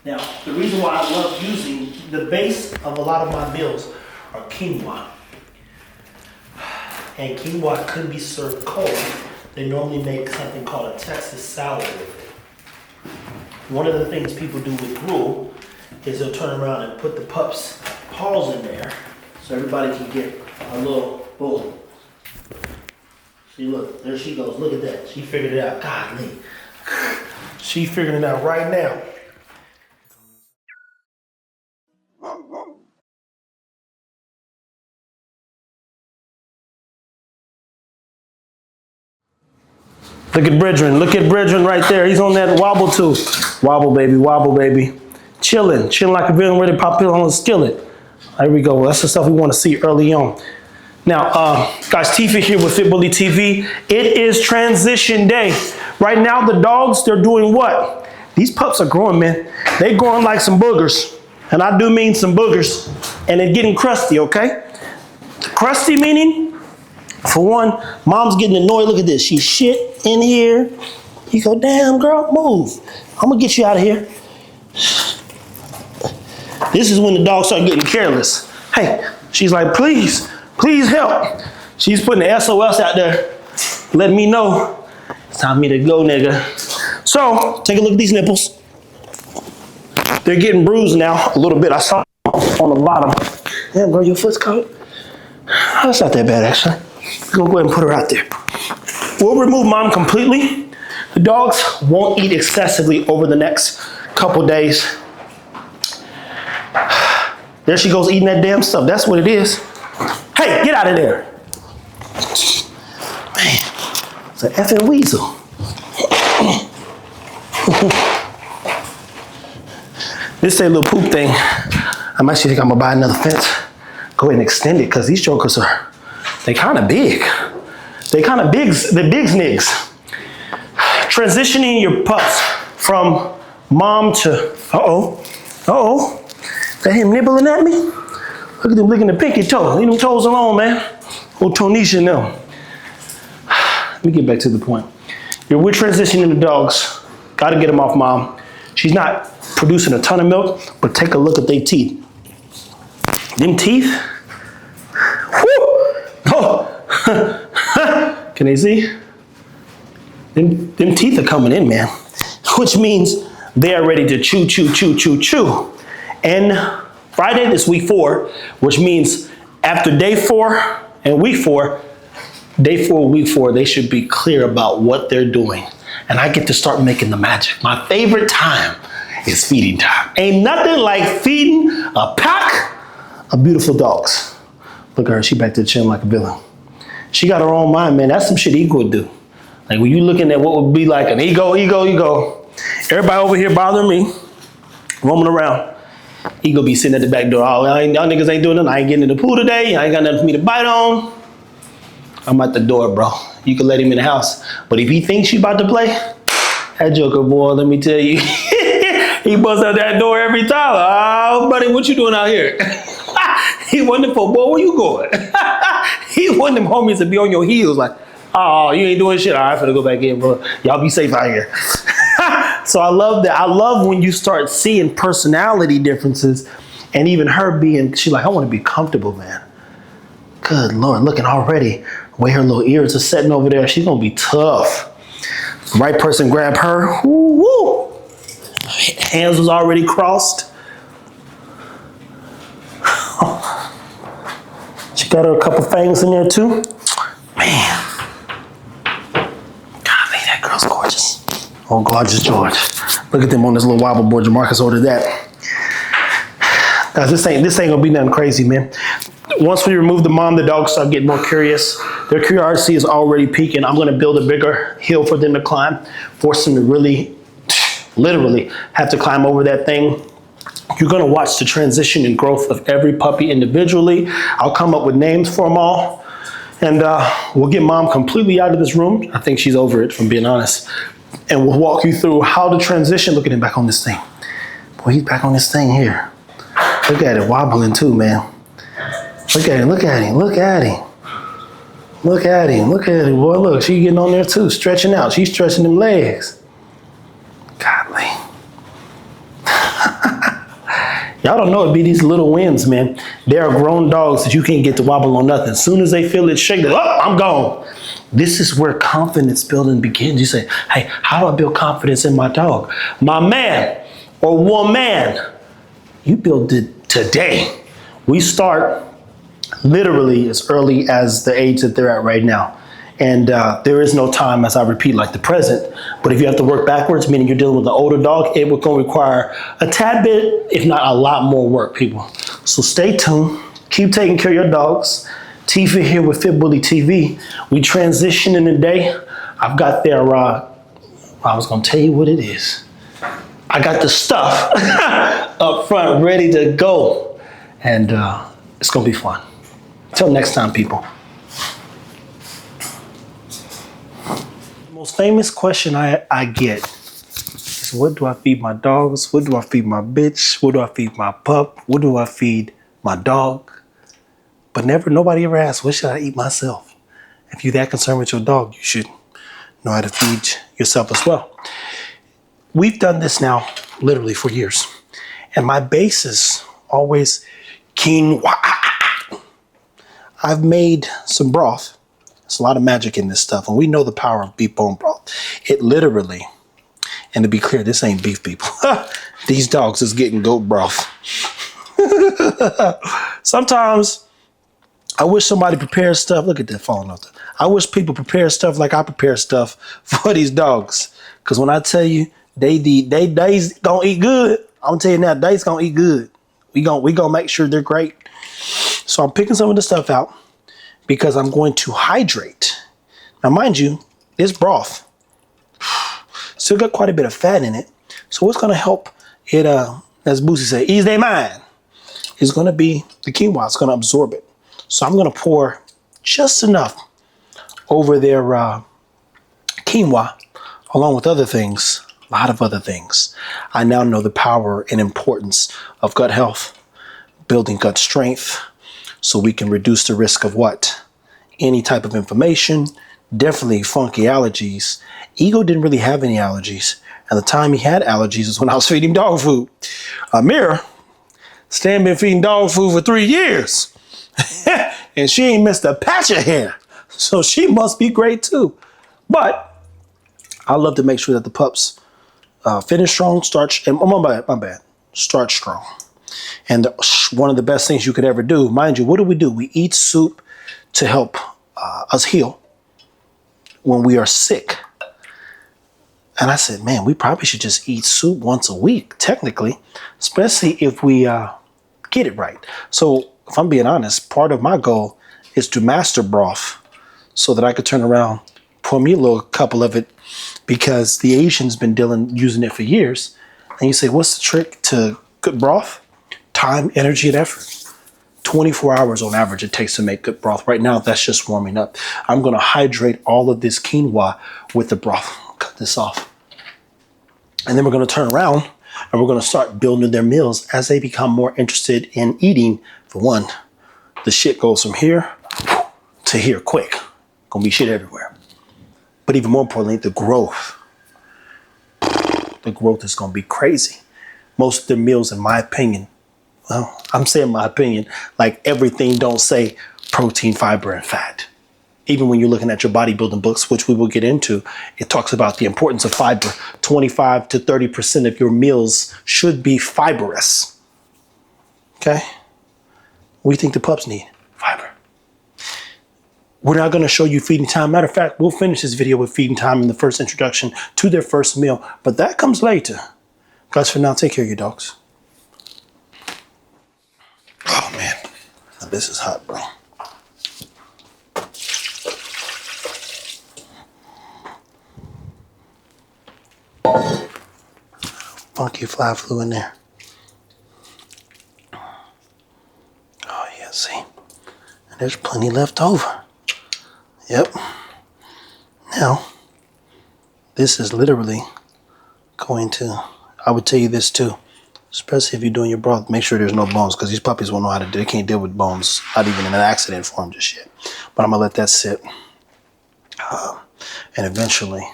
Now, the reason why I love using the base of a lot of my meals are quinoa. And quinoa couldn't be served cold. They normally make something called a Texas salad with it. One of the things people do with gruel is they'll turn around and put the pups' paws in there so everybody can get a little bowl. See, look, there she goes. Look at that. She figured it out. Godly. She figuring it out right now. Look at Bridgman. Look at Bridgman right there. He's on that wobble too. Wobble, baby. Wobble, baby. Chilling like a villain ready to pop it on the skillet. There we go. That's the stuff we want to see early on. Now, guys, Tifa here with FitBully TV. It is transition day. Right now, the dogs, they're doing what? These pups are growing, man. They're growing like some boogers. And I do mean some boogers. And they're getting crusty, okay? Crusty meaning, for one, mom's getting annoyed. Look at this. She shit in here. You go, damn, girl, move. I'm going to get you out of here. This is when the dogs start getting careless. Hey, she's like, please help. She's putting the SOS out there, letting me know it's time for me to go, nigga. So, take a look at these nipples. They're getting bruised now a little bit. I saw on the bottom. Damn, girl, your foot's cold. That's not that bad, actually. We're gonna go ahead and put her out there. We'll remove mom completely. The dogs won't eat excessively over the next couple days. There she goes eating that damn stuff. That's what it is. Hey, get out of there. Man, it's an effing weasel. This is a little poop thing. I'm actually think I'm gonna buy another fence. Go ahead and extend it because these jokers they kind of big. They're big snigs. Transitioning your pups from mom to, that him nibbling at me? Look at them licking the pinky toe. Leave them toes alone, man. Old Tonisha now. Let me get back to the point. We're transitioning the dogs. Got to get them off mom. She's not producing a ton of milk, but take a look at their teeth. Them teeth? Whoo! Oh! Can they see? Them teeth are coming in, man. Which means they are ready to chew. And Friday is week 4, which means after day 4 and week 4, week 4, they should be clear about what they're doing. And I get to start making the magic. My favorite time is feeding time. Ain't nothing like feeding a pack of beautiful dogs. Look at her, she back to the chin like a villain. She got her own mind, man. That's some shit ego would do. Like when you looking at what would be like an ego. Everybody over here bothering me, roaming around. Ego be sitting at the back door. Oh, y'all niggas ain't doing nothing. I ain't getting in the pool today. I ain't got nothing for me to bite on. I'm at the door, bro. You can let him in the house. But if he thinks you about to play, that joker, boy, let me tell you, he busts out that door every time. Oh, buddy, what you doing out here? He wanted for, boy, where you going? He wanted them homies to be on your heels like, oh, you ain't doing shit. All right, I'm finna go back in, bro. Y'all be safe out here. So I love that. I love when you start seeing personality differences and even her being, she's like, I want to be comfortable, man. Good Lord, looking already, the way her little ears are setting over there, she's going to be tough. Right person grab her. Woo, woo. Hands was already crossed. She got her a couple fangs in there too. Man. Golly, that girl's gorgeous. Oh, gorgeous George. Look at them on this little wobble board. Jamarcus ordered that. Guys, this ain't gonna be nothing crazy, man. Once we remove the mom, the dogs start getting more curious. Their curiosity is already peaking. I'm gonna build a bigger hill for them to climb, force them to really, literally have to climb over that thing. You're gonna watch the transition and growth of every puppy individually. I'll come up with names for them all. And we'll get mom completely out of this room. I think she's over it, from being honest. And we'll walk you through how to transition. Look at him back on this thing. Boy, he's back on this thing here. Look at it wobbling too, man. Look at him, look at him, look at him. Look at him, look at him. Boy, look, she's getting on there too, stretching out. She's stretching them legs. Godly. Y'all don't know it be these little wins, man. There are grown dogs that you can't get to wobble on nothing. As soon as they feel it shake, they're, oh, I'm gone. This is where confidence building begins. You say, hey, how do I build confidence in my dog? My man or woman, you build it today. We start literally as early as the age that they're at right now. And there is no time, as I repeat, like the present. But if you have to work backwards, meaning you're dealing with an older dog, it will require a tad bit, if not a lot more work, people. So stay tuned. Keep taking care of your dogs. Tifa here with Fit Bully TV. We transition in the day. I've got their, I was going to tell you what it is. I got the stuff up front ready to go. And it's going to be fun. Until next time, people. The most famous question I get is, what do I feed my dogs? What do I feed my bitch? What do I feed my pup? What do I feed my dog? But nobody ever asks, what should I eat myself? If you're that concerned with your dog, you should know how to feed yourself as well. We've done this now literally for years. And my base is always quinoa. I've made some broth. There's a lot of magic in this stuff, and we know the power of beef bone broth. It literally, and to be clear, this ain't beef, people. These dogs is getting goat broth. Sometimes I wish somebody prepares stuff. Look at that falling off. I wish people prepare stuff like I prepare stuff for these dogs. Because when I tell you they's gonna eat good, I'm gonna tell you now, they's gonna eat good. We gonna make sure they're great. So I'm picking some of the stuff out because I'm going to hydrate. Now, mind you, this broth still got quite a bit of fat in it. So what's going to help it, as Boosie said, ease their mind, is going to be the quinoa. It's going to absorb it. So I'm going to pour just enough over their quinoa, along with other things, a lot of other things. I now know the power and importance of gut health, building gut strength, so we can reduce the risk of what? Any type of inflammation, definitely funky allergies. Ego didn't really have any allergies. And the time he had allergies was when I was feeding dog food. Amira, Stan been feeding dog food for 3 years. And she ain't missed a patch of hair. So she must be great too. But I love to make sure that the pups finish strong, start strong. And one of the best things you could ever do, mind you, what do? We eat soup to help us heal when we are sick. And I said, man, we probably should just eat soup once a week, technically, especially if we get it right. So if I'm being honest, part of my goal is to master broth so that I could turn around, pour me a little couple of it, because the Asians been using it for years. And you say, what's the trick to good broth? Time, energy, and effort. 24 hours on average it takes to make good broth. Right now, that's just warming up. I'm going to hydrate all of this quinoa with the broth. Cut this off. And then we're going to turn around and we're going to start building their meals as they become more interested in eating. For one, the shit goes from here to here quick. Gonna be shit everywhere. But even more importantly, the growth. The growth is going to be crazy. Most of the meals, in my opinion, well, I'm saying my opinion, like everything don't say protein, fiber, and fat. Even when you're looking at your bodybuilding books, which we will get into, it talks about the importance of fiber. 25 to 30% of your meals should be fibrous. Okay? What do you think the pups need? Fiber. We're not going to show you feeding time. Matter of fact, we'll finish this video with feeding time in the first introduction to their first meal, but that comes later. Guys, for now, take care of your dogs. Oh, man. Now, this is hot, bro. Funky fly flew in there. Oh, yeah, see? And there's plenty left over. Yep. Now, this is literally going to, I would tell you this too, especially if you're doing your broth, make sure there's no bones, because these puppies won't know how to do it. They can't deal with bones, not even in an accident form just yet. But I'm going to let that sit. And eventually,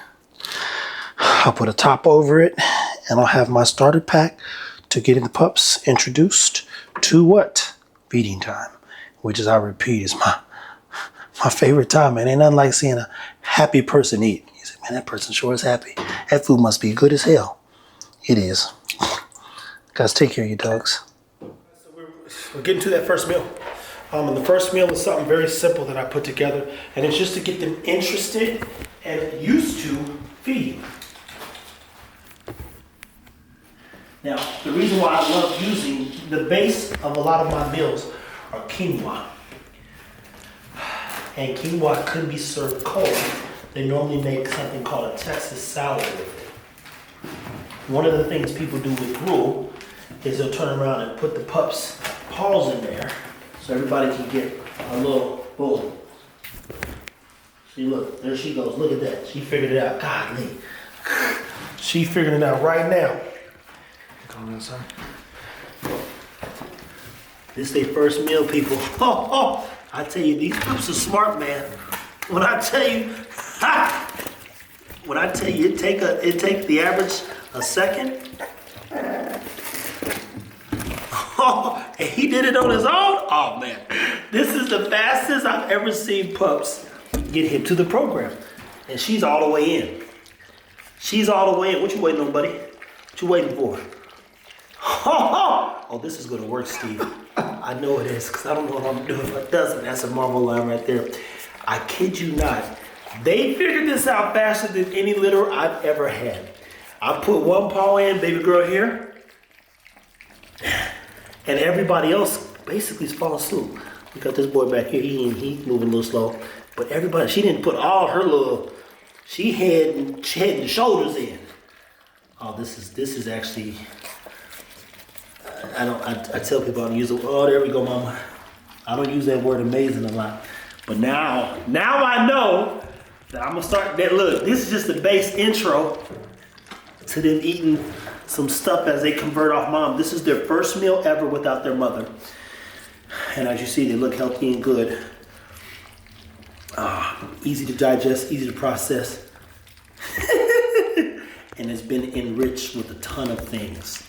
I'll put a top over it, and I'll have my starter pack to getting the pups introduced to what? Feeding time, which is, I repeat, is my favorite time, man. Ain't nothing like seeing a happy person eat. You say, man, that person sure is happy. That food must be good as hell. It is. Guys, take care of your dogs. So we're getting to that first meal. And the first meal is something very simple that I put together, and it's just to get them interested and used to feeding. Now, the reason why I love using the base of a lot of my meals are quinoa. And quinoa couldn't be served cold. They normally make something called a Texas salad with it. One of the things people do with gruel is they'll turn around and put the pups' paws in there so everybody can get a little bowl. See, look, there she goes. Look at that. She figured it out. Godly. She figured it out right now. Come inside. This is their first meal, people. I tell you, these pups are smart, man. When I tell you, it take the average a second. And he did it on his own. Oh man, this is the fastest I've ever seen pups get him to the program. And she's all the way in. She's all the way in. What you waiting on, buddy? What you waiting for? Oh, this is gonna work, Steve. I know it is, because I don't know what I'm doing if it doesn't. That's a marble line right there. I kid you not. They figured this out faster than any litter I've ever had. I put one paw in, baby girl here, and everybody else basically is falling asleep. We got this boy back here, he's moving a little slow. But everybody, she didn't put all her little, she had the shoulders in. Oh, this is actually, I tell people I don't use it. Oh, there we go, mama. I don't use that word amazing a lot. But now I know that I'm gonna start that. Look, this is just the base intro to them eating some stuff as they convert off mom. This is their first meal ever without their mother. And as you see, they look healthy and good. Easy to digest, easy to process. And it's been enriched with a ton of things.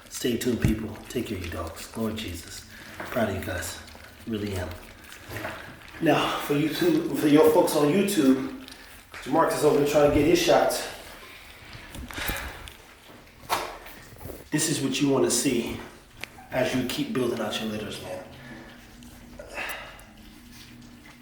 Stay tuned, people. Take care of your dogs. Lord Jesus. Proud of you guys. Really am. Now, for YouTube, for your folks on YouTube, Marcus is over there trying to get his shots. This is what you want to see as you keep building out your litters, man.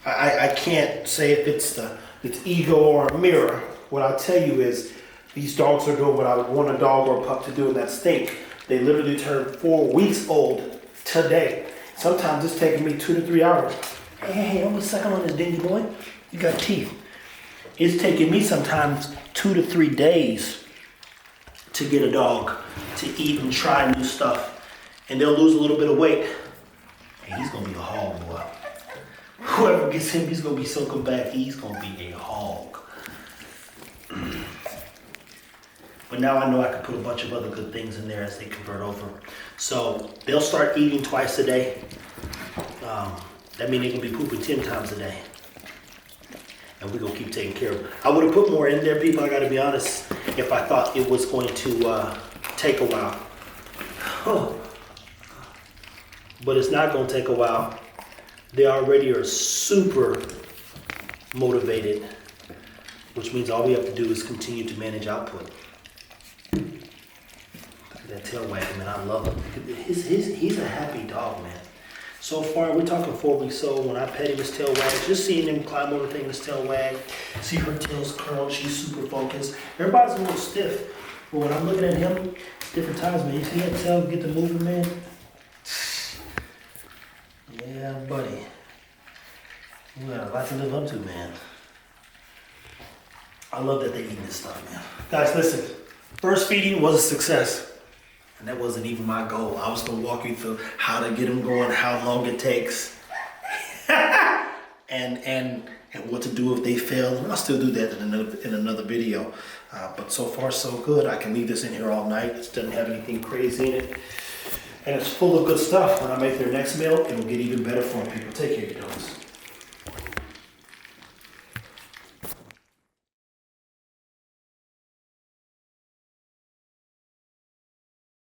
I can't say if it's ego or a mirror. What I'll tell you is these dogs are doing what I would want a dog or a pup to do, and that's think. They literally turned 4 weeks old today. Sometimes it's taking me 2 to 3 hours. Hey, don't be sucking on this dingy boy. You got teeth. It's taking me sometimes 2 to 3 days to get a dog to eat and try new stuff. And they'll lose a little bit of weight. And he's gonna be a hog, boy. Whoever gets him, he's gonna be so good back. He's gonna be a hog. But now I know I can put a bunch of other good things in there as they convert over. So they'll start eating twice a day. That means they can be pooping 10 times a day. And we're gonna keep taking care of them. I would have put more in there, people, I gotta be honest, if I thought it was going to take a while. But it's not gonna take a while. They already are super motivated, which means all we have to do is continue to manage output. Look at that tail wagging, man. I love him. He's a happy dog, man. So far, we're talking 4 weeks old. When I pet him, his tail wags. Just seeing him climb over the thing, his tail wag. See her tail's curled. She's super focused. Everybody's a little stiff. But when I'm looking at him, different times, man. You see that tail get the moving, man? Yeah, buddy. You got a lot to live up to, man. I love that they eat this stuff, man. Guys, listen. First feeding was a success. And that wasn't even my goal. I was going to walk you through how to get them going, how long it takes, and what to do if they fail. And I'll still do that in another video. But so far, so good. I can leave this in here all night. It doesn't have anything crazy in it. And it's full of good stuff. When I make their next meal, it'll get even better for them. People, take care of your dogs.